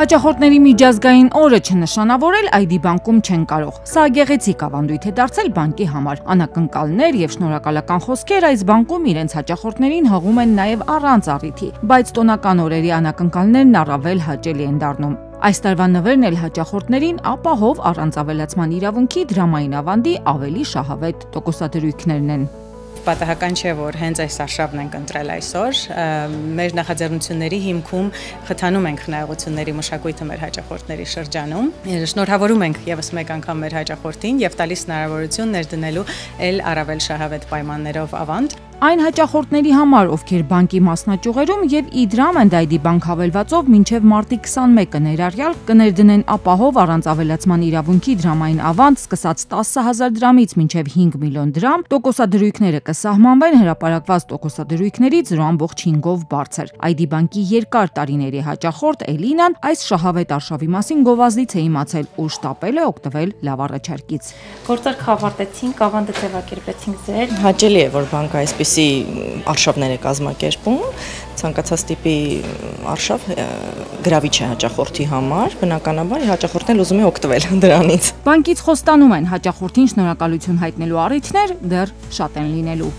Հաճախորդների միջազգային օրը չնշանավորել ID բանկում չեն կարող։ Սա գեղեցիկ ավանդույթ է դարձել բանկի համար։ Անակնկալներ եւ շնորհակալական խոսքեր այս բանկում իրենց հաճախորդներին հղում են նաեւ առանց առիթի, բայց տոնական օրերի անակնկալներն առավել հաճելի են դառնում։ Այս տարվա նվերն էլ հաճախորդներին ապահով առանց ավելացման իրավունքի դրամային ավանդի ավելի շահավետ տոկոսադրույքներն են։ Պատահական չէ, որ հենց այս արշավն ենք ընտրել այսօր։ Մեր նախաձեռնությունների հիմքում խթանում ենք խնայողությունների մշակույթը մեր հաճախորդների շրջանում։ Շնորհավորում ենք եւս մեկ անգամ մեր հաճախորդին եւ տալիս հնարավորություն ներդնելու ել առավել շահավետ պայմաններով ավանդ։ Այն հաճախորդների համար, ովքեր բանկի մասնաճյուղերում եւ Իդրամ and ID բանկ հավելվածով մինչեւ մարտի 21-ը ներառյալ կներդնեն ապահով առանց ավելացման իրավունքի դրամային ավանդ սկսած 10,000 դրամից մինչեւ 5 միլիոն դրամ, տոկոսադրույքները կսահմանվեն հրապարակված տոկոսադրույքներից 0.5-ով բարձր։ ID բանկի երկար տարիների հաճախորդ Էլինան այս շահավետ արշավի մասին գովազդից է իմացել ու շտապել է օգտվել լավ առաջարկից։ Գործարք ավարտեցինք, ավանդը ձևակերպեցինք ձեր։ Հաճելի է, որ բանկը այսպիսի արշավներ է կազմակերպում, ցանկացած տիպի արշավ գրավիչ է հաճախորդի համար, բնականաբար հաճախորդն էլ ուզում է օգտվել դրանից։ Բանկից խոստանում են հաճախորդին շնորհակալություն հայտնելու առիթներ դեռ շատ են լինելու։